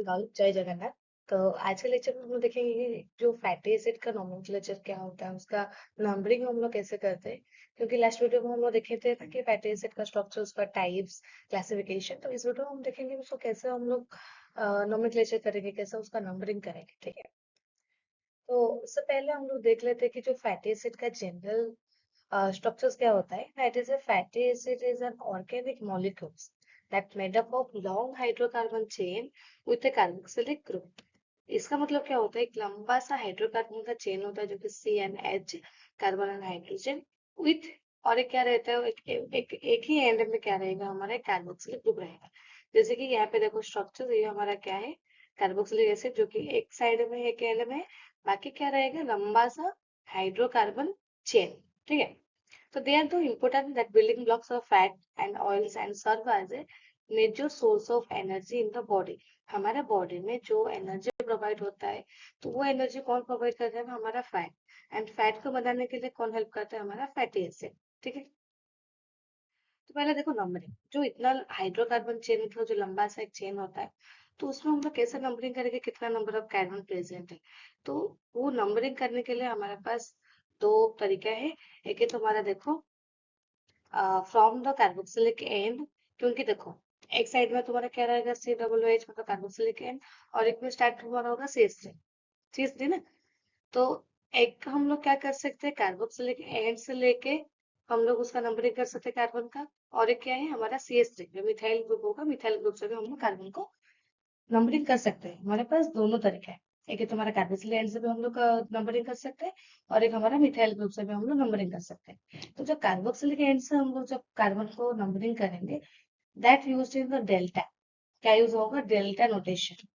All, जय जगन्नाथ। तो आज के लेक्चर में हम लोग देखेंगे कि जो फैटी एसिड का नोमेनक्लेचर क्या होता है, उसका नंबरिंग हम लोग कैसे करते हैं। क्योंकि लास्ट वीडियो में हम लोग देखे थे ना कि फैटी एसिड का स्ट्रक्चर, उसका टाइप्स, क्लासिफिकेशन। तो इस वीडियो में हम देखेंगे उसको कैसे हम लोग नोमेनक्लेचर करेंगे, कैसे उसका नंबरिंग करेंगे। ठीक है, तो उससे पहले हम लोग देख लेते हैं कि जो फैटी एसिड का जनरल structures क्या होता है। That is a fatty acid is an organic molecules that made up of long hydrocarbon chain with a carboxylic group। इसका मतलब क्या होता है, एक लंबा सा हाइड्रोकार्बन का चेन होता है जो कि CnH, carbon and hydrogen with, और एक क्या रहता है, एक ही एंड में क्या रहेगा, हमारा कार्बोक्सिलिक ग्रुप रहेगा। जैसे कि यहाँ पे देखो स्ट्रक्चर, ये हमारा क्या है, कार्बोक्सिलिक एसिड, जो कि एक साइड में एक एंड में, बाकी क्या रहेगा, लंबा सा हाइड्रोकार्बन चेन। ठीक है, so they are the important that building blocks of fat and oils and serve as a major source of energy in the body। हमारे बॉडी में जो एनर्जी प्रोवाइड होता है, तो वो एनर्जी कौन प्रोवाइड करता है, हमारा फैट। एंड फैट को बनाने के लिए कौन हेल्प करता है, हमारा फैटी एसिड। ठीक है, तो पहले देखो नंबरिंग, जो इतना हाइड्रोकार्बन चेन, मतलब जो लंबा सा एक चेन होता है, तो उसमें हम लोग कैसे नंबरिंग करेंगे, कितना नंबर ऑफ कार्बन प्रेजेंट है। तो वो नंबरिंग करने के लिए हमारे पास दो तरीका है। एक है तुम्हारा देखो फ्रॉम द कार्बोक्सिलिक एंड, क्योंकि देखो एक साइड में तुम्हारा क्या रहेगा, COOH मतलब कार्बोक्सिलिक एंड, और एक में स्टार्ट तुम्हारा होगा CH3 ना। तो एक हम लोग क्या कर सकते हैं, कार्बोक्सिलिक एंड से लेके हम लोग उसका नंबरिंग कर सकते हैं कार्बन का। और एक क्या है, हमारा CH3 जो मिथाइल ग्रुप होगा, मिथाइल ग्रुप से भी हम लोग कार्बन को नंबरिंग कर सकते हैं। हमारे पास दोनों तरीके हैं, एक है तुम्हारा कार्बोक्सिलिक एंड से भी हम लोग नंबरिंग कर सकते हैं, और एक हमारा मिथाइल ग्रुप से भी हम लोग नंबरिंग कर सकते हैं। तो जब कार्बोक्सिलिक एंड से हम लोग जब कार्बन को नंबरिंग करेंगे, that used in the delta. क्या यूज होगा, डेल्टा नोटेशन।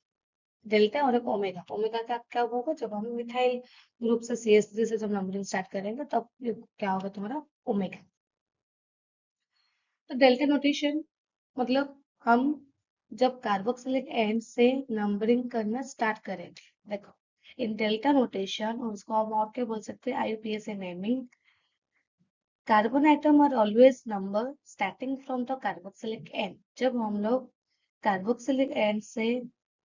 डेल्टा और एक ओमेगा। ओमेगा का क्या होगा, जब हम मिथाइल ग्रुप से CH3 से जब नंबरिंग स्टार्ट करेंगे, तब क्या होगा तुम्हारा, ओमेगा। तो डेल्टा नोटेशन मतलब हम जब कार्बोक्सिलिक एंड से नंबरिंग करना स्टार्ट करेंगे, देखो इन डेल्टा नोटेशन, और उसको हम और क्या बोल सकते हैं, IUPAC naming. Carbon atom are always number starting from the carboxylic end. जब हम लोग कार्बोक्सिलिक एंड से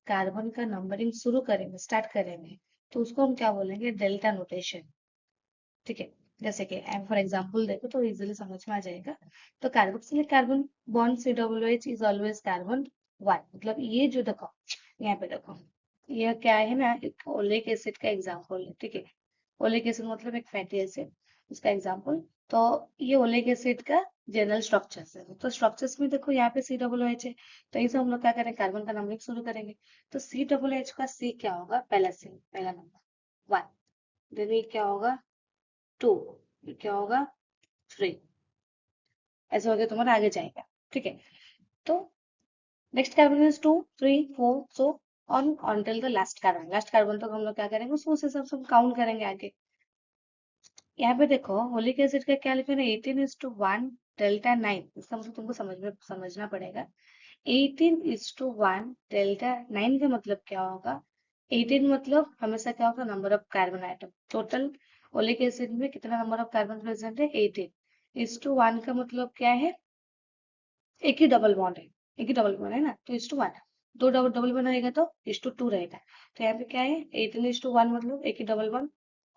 कार्बन का नंबरिंग शुरू करेंगे, स्टार्ट करेंगे, तो उसको हम क्या बोलेंगे, डेल्टा नोटेशन। ठीक है, जैसे कि फॉर एग्जांपल देखो तो इजीली समझ में आ जाएगा। तो carboxylic carbon bond COOH is always carbon 1, मतलब ये जो देखो यहाँ पे देखो, ये क्या है ना, एक ओलिक एसिड का एग्जांपल है। ठीक है, ओलिक एसिड मतलब एक फैटी एसिड, उसका एग्जांपल। तो ये ओलिक एसिड का जनरल स्ट्रक्चर्स है। तो स्ट्रक्चर्स में देखो यहाँ पे COOH है, तो इसे हम लोग क्या करेंगे, कार्बन का नंबरिंग शुरू करेंगे। तो COOH का C क्या होगा, पहला C, पहला नंबर 1। देन ये क्या होगा, 2, ये क्या होगा, 3। ऐसे होके तुम्हारा आगे जाएगा। ठीक है, तो next carbon is 2, 3, 4, so on until the last carbon. Last carbon तक हम लोग क्या करेंगे, उसको उस हिसाब से हम काउंट करेंगे आगे। यहाँ पे देखो होलिक एसिड का क्या लिखा है, 18:1 डेल्टा 9। इसका मतलब तुमको समझना पड़ेगा। 18:1 डेल्टा 9 का मतलब क्या होगा, 18 मतलब हमेशा क्या होगा, number of carbon item. Total oleic acid में कितना नंबर ऑफ कार्बन प्रेजेंट है, 18:1 का मतलब क्या है, एक ही डबल बॉन्ड है, एक ही डबल बॉन्ड है ना, तो 1:1। दो डबल डबल बॉन्ड रहेगा तो 2:2 रहेगा। तो यहाँ पे क्या है, 18:1 मतलब एक ही डबल बॉन्ड,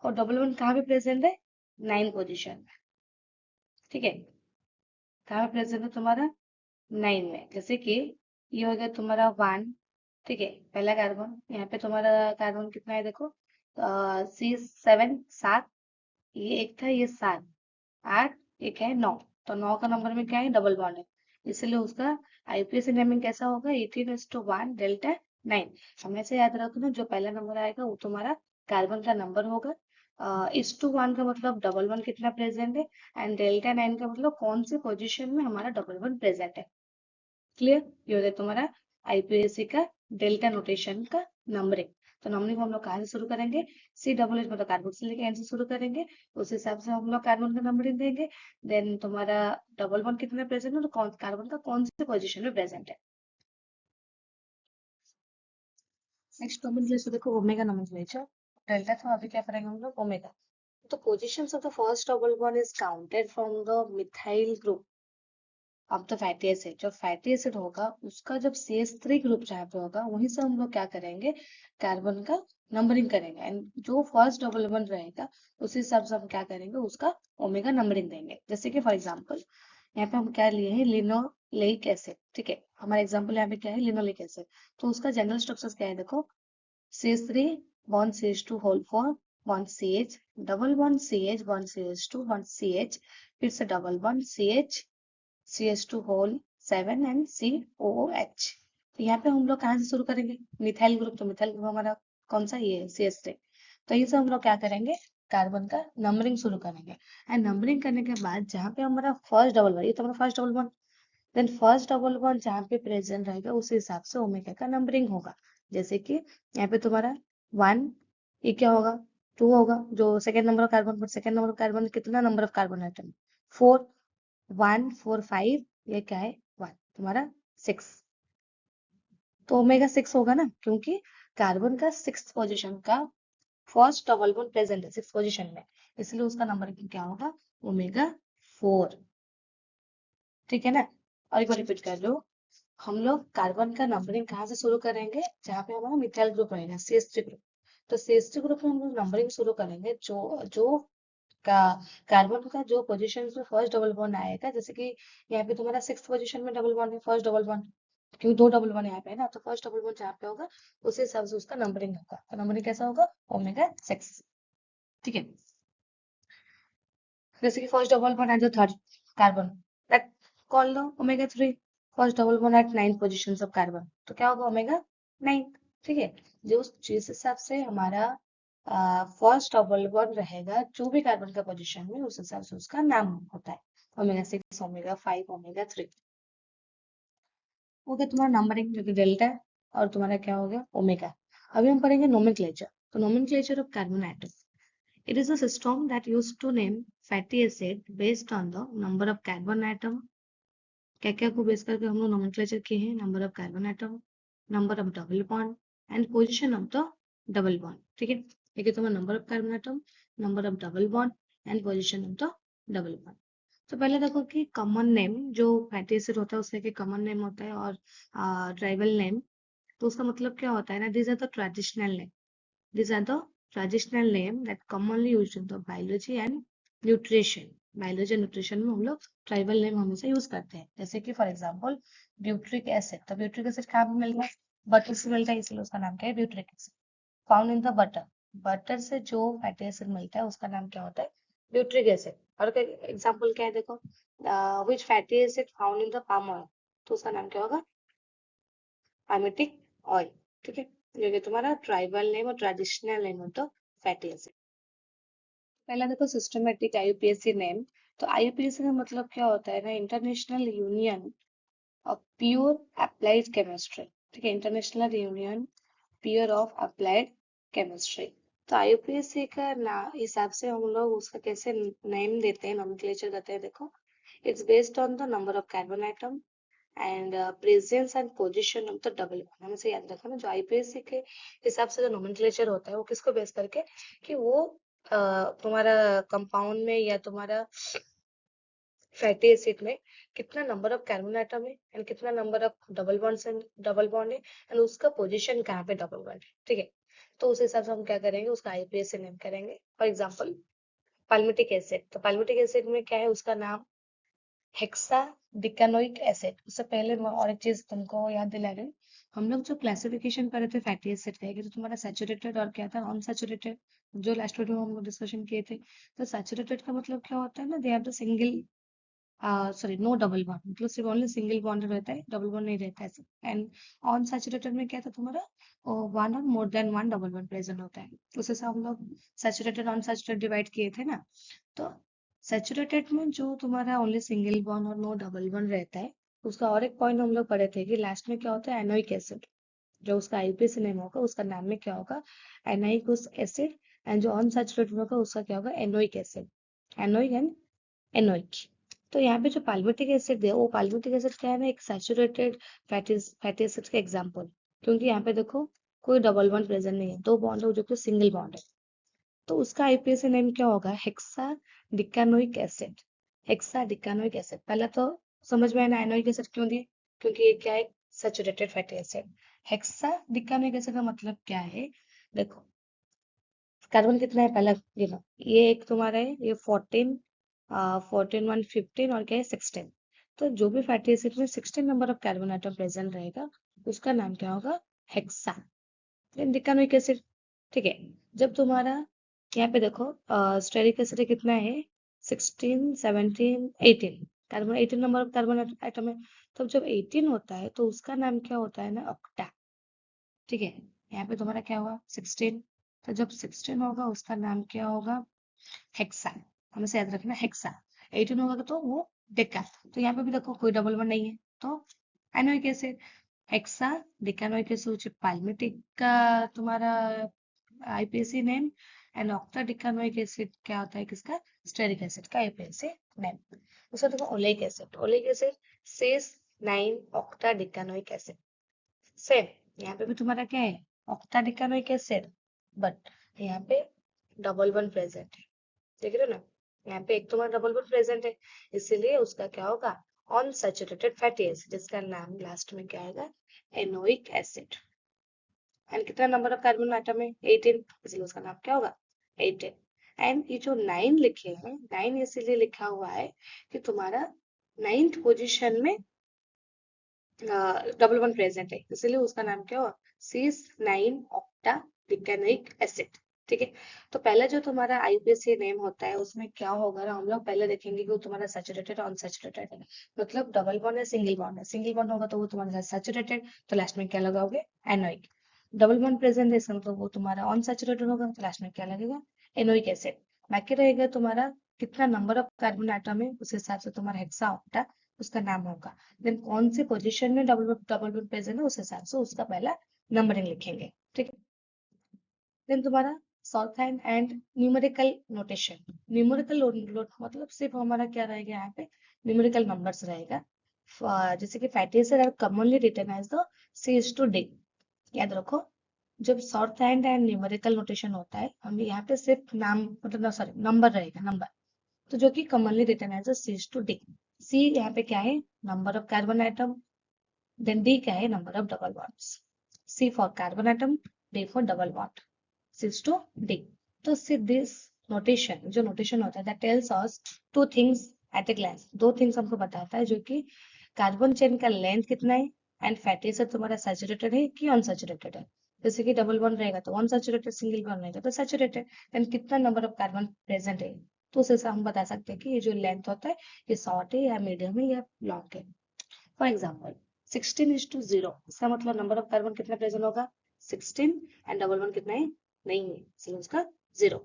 और डबल बॉन्ड कहाँ पे प्रेजेंट है, 9 पोजिशन में। ठीक है, कहाँ पे प्रेजेंट है तुम्हारा, 9 में। जैसे कि ये हो गया तुम्हारा 1। ठीक है, पहला कार्बन, यहाँ पे तुम्हारा कार्बन कितना है देखो, C7, 7। ये एक था, ये 7, 8, एक है 9। तो 9 का नंबर में क्या है, डबल बॉन्ड है, इसलिए उसका IUPAC नेमिंग कैसा होगा, 18:1 डेल्टा 9। हमेशा याद रखना, जो पहला नंबर आएगा वो तुम्हारा कार्बन का नंबर होगा। 1:1 का मतलब डबल वन कितना प्रेजेंट है, एंड डेल्टा 9 का मतलब कौन सी पोजीशन में हमारा डबल वन प्रेजेंट है। क्लियर, ये हो गया तुम्हारा IUPAC का डेल्टा नोटेशन का नंबरिंग। तो नंबरिंग हम लोग कहाँ से शुरू करेंगे, COOH मतलब कार्बोक्सिलिक एंड से शुरू करेंगे, उस हिसाब से हम लोग कार्बन का नंबरिंग देंगे। देन तुम्हारा डबल बॉन्ड कितने प्रेजेंट है, तो कौन कार्बन का कौन सी पोजीशन में प्रेजेंट है। नेक्स्ट नोमेनक्लेचर देखो, ओमेगा नोमेनक्लेचर। डेल्टा था, अभी क्या करेंगे हम लोग, ओमेगा। तो positions of the first double bond is counted from the methyl group. अब तो फैटी एसिड, जो फैटी एसिड होगा उसका जब CH3 ग्रुप जहाँ पे होगा वहीं से हम लोग क्या करेंगे, कार्बन का नंबरिंग करेंगे, एंड जो फर्स्ट डबल बॉन्ड रहेगा उसी हिसाब से हम क्या करेंगे, उसका ओमेगा नंबरिंग देंगे। जैसे कि फॉर एग्जांपल यहाँ पे हम क्या लिए हैं, लिनोलेइक एसिड, ठीक है, हमारा एग्जांपल यहाँ पे क्या है, लिनोलेइक एसिड। तो उसका जनरल स्ट्रक्चर क्या है, देखो, CH3 bond CH2 whole 4 bond CH, double bond CH bond CH2 bond CH, फिर से double bond CH CH2 whole 7 and COOH। तो यहाँ पे हम लोग कहाँ से शुरू करेंगे, मिथाइल ग्रुप, तो मिथाइल ग्रुप हमारा कौन सा, ये है CH3। तो ये से हम लोग क्या करेंगे, कार्बन का नंबरिंग शुरू करेंगे, एंड नंबरिंग करने के बाद जहाँ पे हमारा फर्स्ट डबल बॉन्ड, ये तो हमारा first double bond, then first double bond जहाँ पे प्रेजेंट रहेगा उस हिसाब से ओमेगा का नंबरिंग होगा। जैसे कि यहाँ पे तुम्हारा 1, ये क्या होगा, 2 होगा, जो second number of carbon, but second number of carbon कितना नंबर ऑफ कार्बन आइटम, 4, 1 4 5, ये क्या है 1, तुम्हारा 6, तो ओमेगा 6 होगा ना, क्योंकि कार्बन का 6th पोजीशन का फर्स्ट डबल बॉन्ड प्रेजेंट है 6th पोजीशन में, इसलिए उसका नंबर क्या होगा, ओमेगा 4, ठीक है ना। और एक बार रिपीट कर लो, हम लोग कार्बन का नंबरिंग कहाँ से शुरू करेंगे, जहाँ पे हमारा मिथाइल ग्रुप रहेगा CH3 ग्रुप। तो CH3 ग्रुप में हम लोग नंबरिंग शुरू करेंगे, जो जो का कार्बन का जो पोजीशन में फर्स्ट डबल बॉन्ड आएगा, जैसे कि यहाँ पे तुम्हारा 6th पोजीशन में डबल बॉन्ड है, फर्स्ट डबल बॉन्ड, क्योंकि 2 डबल बॉन्ड यहाँ पे है ना, तो फर्स्ट डबल बॉन्ड जहाँ पे होगा उसी हिसाब से उसका नंबरिंग होगा। तो नंबरिंग कैसा होगा, ओमेगा 6, ठीक है। जैसे कि first double bond at the third carbon, that call लो omega 3, first double bond at 9th position of carbon, तो क्या होगा, ओमेगा 9, ठीक है। जो जिस हिसाब से हमारा फर्स्ट डबल बॉन्ड रहेगा जो भी कार्बन का पोजीशन में, उस हिसाब से उसका नाम होता है, ओमेगा 6, ओमेगा 5, ओमेगा 3, हो गया तुम्हारा नंबरिंग, जो कि डेल्टा है, और तुम्हारा क्या हो गया, ओमेगा। अभी हम पढ़ेंगे नोमेनक्लेचर। तो nomenclature of carbon atom, it is a system that used to name fatty acid based on the number of carbon atom। क्या क्या को बेस करके हम लोग नोमेनक्लेचर किए हैं, number of carbon atom, number of double bond and position of the double bond, ठीक है। देखिए तुम्हारा number of carbon atom, number of double bond and position of the double bond. तो पहले देखो कि कॉमन नेम जो फैटी एसिड होता है उसका कॉमन नेम होता है, और ट्राइबल नेम, तो उसका मतलब क्या होता है ना, this are the traditional name, these are the traditional name that commonly used in the biology and nutrition। Biology and nutrition में हम लोग ट्राइबल नेम हमेशा यूज करते हैं। जैसे कि फॉर एग्जांपल ब्यूट्रिक एसिड, तो ब्यूट्रिक एसिड कहाँ पे मिलता है, बटर से मिलता है, इसलिए उसका नाम क्या है, butyric acid. Found in the butter, butter से जो फैटी एसिड मिलता है उसका नाम क्या होता है, ब्यूट्रिक एसिड। और एग्जांपल क्या है, देखो, which fatty acid found in the palm oil, तो उसका नाम क्या होगा, palmitic ऑयल, ठीक है। ये कि तुम्हारा ट्राइबल नेम और ट्रेडिशनल नेम होता है फैटी एसिड। पहला देखो सिस्टमेटिक IUPAC नेम। तो IUPAC का मतलब क्या होता है ना, international union of pure applied chemistry, ठीक है, international union pure of applied chemistry. तो IUPAC का ना हिसाब से हम लोग उसका कैसे नेम देते हैं, नोमेनक्लेचर देते हैं, देखो, it's based on the number of carbon item and presence and position of the double bond. हमें से याद रखना, जो IUPAC के हिसाब से जो नोमेनक्लेचर होता है वो किसको बेस करके, कि वो तुम्हारा कंपाउंड में या तुम्हारा फैटी एसिड में कितना नंबर ऑफ कार्बन आइटम है एंड कितना नंबर ऑफ डबल बॉन्ड है एंड उसका पोजीशन कहाँ पे डबल बॉन्ड है, ठीक है। तो उस हिसाब से हम क्या करेंगे, उसका IUPAC नेम करेंगे। फॉर एग्जाम्पल पाल्मिटिक एसिड, तो पाल्मिटिक एसिड में क्या है, उसका नाम हेक्सा डिकानोइक एसिड। उससे पहले मैं और एक चीज तुमको याद दिला रही हूँ, हम लोग जो क्लासिफिकेशन कर रहे थे फैटी एसिड का, कि तो तुम्हारा सैचुरेटेड और क्या था, अनसैचुरेटेड, जो लास्ट वीडियो में हम लोग डिस्कशन किए थे। तो सैचुरेटेड का मतलब क्या होता है ना, they have the single, sorry, no double bond, मतलब सिर्फ ओनली सिंगल बॉन्ड रहता है, डबल बॉन्ड नहीं रहता है। एंड अनसैचुरेटेड में क्या था तुम्हारा, वन और more than one double bond present होता है। उस हिसाब हम लोग सैचुरेटेड अनसैचुरेटेड डिवाइड किए थे ना। तो सैचुरेटेड में जो तुम्हारा ओनली सिंगल बॉन्ड और नो डबल बॉन्ड रहता है, उसका और एक पॉइंट हम लोग पढ़े थे कि लास्ट में क्या होता है, एनोइक एसिड। जो उसका IUPAC नेम होगा उसका नाम में क्या होगा, एनाइक एसिड, एंड जो अनसैचुरेटेड होगा उसका क्या होगा, एनोइक एसिड, एनोइक एंड एनोइक। तो यहाँ पे जो पाल्मिटिक एसिड है, वो पाल्मिटिक एसिड क्या है ना, एक सैचुरेटेड फैटी एसिड का एग्जाम्पल, क्योंकि यहाँ पे देखो कोई डबल बॉन्ड प्रेजेंट नहीं है, दो बॉन्ड है जो कि सिंगल बॉन्ड है। तो उसका IUPAC नेम क्या होगा, hexadecanoic acid, hexadecanoic acid. पहला तो समझ में आया ना एनोइक एसिड क्यों दिए? क्योंकि ये क्या है, saturated fatty acid. Hexadecanoic acid का मतलब क्या है? देखो कार्बन कितना है पहला, ये लो, ये एक तुम्हारा है, ये 14, 14 1 15 और क्या है 16। तो जो भी फैटी एसिड में 16 number of carbon item present रहेगा उसका नाम क्या होगा? Hexadecanoic acid. ठीक है, जब तुम्हारा यहाँ पे देखो स्टेरिक एसिड कितना है, 16 17 18, carbon 18 number of carbon item है। तो जब 18 होता है तो उसका नाम क्या होता है ना, ऑक्टा। ठीक है, यहाँ पे तुम्हारा क्या हुआ 16, तो जब 16 होगा उसका नाम क्या होगा? हेक्सा। हमें याद रखना हेक्सा। 18 होगा तो वो डेका। तो यहाँ पे भी देखो कोई डबल वन नहीं है, तो anoic acid hexadecanoic acid which is palmitic का तुम्हारा IUPAC name, and octadecanoic acid क्या होता है किसका? स्टेरिक एसिड का आईपीएसी नेम। दूसरा देखो oleic acid, oleic acid cis 9 octadecanoic acid. Same यहाँ पे भी तुम्हारा क्या है, ऑक्टा डेकानोइक एसिड, बट यहाँ पे डबल वन प्रेजेंट है, देख रहे हो ना, यहाँ पे एक तुम्हारा डबल बॉन्ड प्रेजेंट है, इसीलिए उसका क्या होगा? अनसैचुरेटेड फैटी एसिड, जिसका नाम लास्ट में क्या आएगा? एनोइक एसिड। एंड कितना नंबर ऑफ कार्बन आइटम है? 18, इसलिए उसका नाम क्या होगा? 18। एंड ये जो 9 लिखे हैं, 9 इसीलिए लिखा हुआ है कि तुम्हारा 9th पोजीशन में डबल वन प्रेजेंट है, इसलिए उसका नाम क्या हुआ? सीस 9 ऑक्टा डिकेनोइक एसिड। ठीक है, तो पहले जो तुम्हारा आईपीएसी नेम होता है उसमें क्या होगा ना, हम लोग पहले देखेंगे कि वो तुम्हारा सैचुरेटेड अनसैचुरेटेड है, मतलब डबल बॉन्ड है सिंगल बॉन्ड है, सिंगल बॉन्ड होगा तो वो तुम्हारा सैचुरेटेड, तो लास्ट में क्या लगाओगे? एनोइक। डबल बॉन्ड प्रेजेंट है इसका मतलब वो तुम्हारा अनसैचुरेटेड होगा, तो लास्ट में क्या लगेगा? एनोइक एसिड। बाकी रहेगा तुम्हारा कितना नंबर ऑफ कार्बन आइटम है, उस हिसाब से तुम्हारा हेक्सा ऑक्टा उसका नाम होगा। देन कौन सी पोजीशन में डबल बॉन्ड प्रेजेंट है उस हिसाब से उसका पहला नंबरिंग लिखेंगे। ठीक है, देन तुम्हारा short hand and numerical notation. Numerical मतलब सिर्फ हमारा क्या रहेगा यहाँ पे? न्यूमेरिकल नंबर्स रहेगा। जैसे कि fatty acid are commonly written as the CH2D। याद रखो, जब shorthand and numerical notation होता है हम यहाँ पे सिर्फ नाम मतलब सॉरी नंबर रहेगा, नंबर, तो जो कि कॉमनली रिटन एज CH2D। सी यहाँ पे क्या है? Number of carbon atom. Then D क्या है? Number of double bonds. C for carbon atom, D for double bond, 6 to D। तो सी दिस नोटेशन, जो नोटेशन होता है that tells us two things at a glance, दो things हमको बताता है, जो कि कार्बन चेन का लेंथ कितना है एंड फैटी एसिड तुम्हारा सैचुरेटेड है कि अनसैचुरेटेड है। जैसे कि डबल बॉन्ड रहेगा तो अनसैचुरेटेड, सिंगल बॉन्ड रहेगा तो सैचुरेटेड। देन कितना नंबर ऑफ कार्बन प्रेजेंट है, तो उससे हम बता सकते हैं कि ये जो लेंथ होता है ये शॉर्ट है या मीडियम है या लॉन्ग है। फॉर एग्जाम्पल 16:0, इसका मतलब नंबर ऑफ कार्बन कितना प्रेजेंट होगा? 16, एंड डबल वन कितना है? नहीं है, इसलिए उसका 0।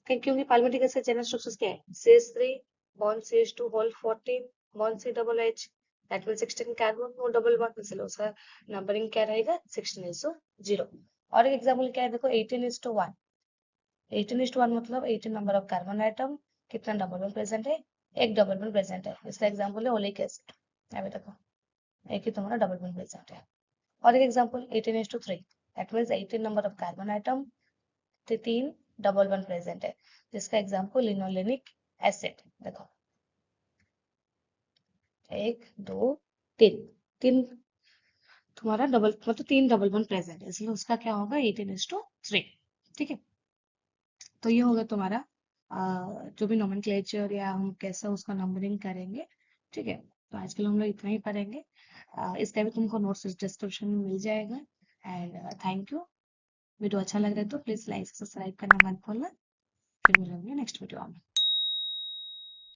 क्योंकि पार्लियामेंट्री गैस का जनरल स्ट्रक्चर क्या है? CH3 bond CH2 whole 14 bond C double H, that mean 16 carbon और डबल बॉन्ड, इसलिए उसका नंबरिंग क्या रहेगा? 16:0। और एक एग्जाम्पल क्या है देखो, 18:1। 18:1 मतलब 18 नंबर ऑफ कार्बन आइटम, कितना डबल बॉन्ड प्रेजेंट है? एक डबल बॉन्ड प्रेजेंट है, इसका एग्जाम्पल है ओलिक एसिड। यहाँ पे देखो एक ही तुम्हारा डबल बॉन्ड प्रेजेंट है। और एक example 18:3, that means 18 number of carbon item, 3 double bond present है, जिसका एग्जांपल लिनोलेनिक एसिड। देखो 1 2 3, तीन तुम्हारा डबल मतलब 3 डबल बॉन्ड प्रेजेंट है, इसलिए उसका क्या होगा? 18:3। ठीक है, तो ये होगा तुम्हारा जो भी नोमेनक्लेचर या हम कैसा उसका नंबरिंग करेंगे। ठीक है, तो आज के लिए हम लोग इतना ही पढ़ेंगे। इसका भी तुमको नोट्स डिस्क्रिप्शन में मिल जाएगा। And thank you. वीडियो अच्छा लग रहा है तो प्लीज लाइक सब्सक्राइब करना मत भूलना। फिर मिलेंगे नेक्स्ट वीडियो में।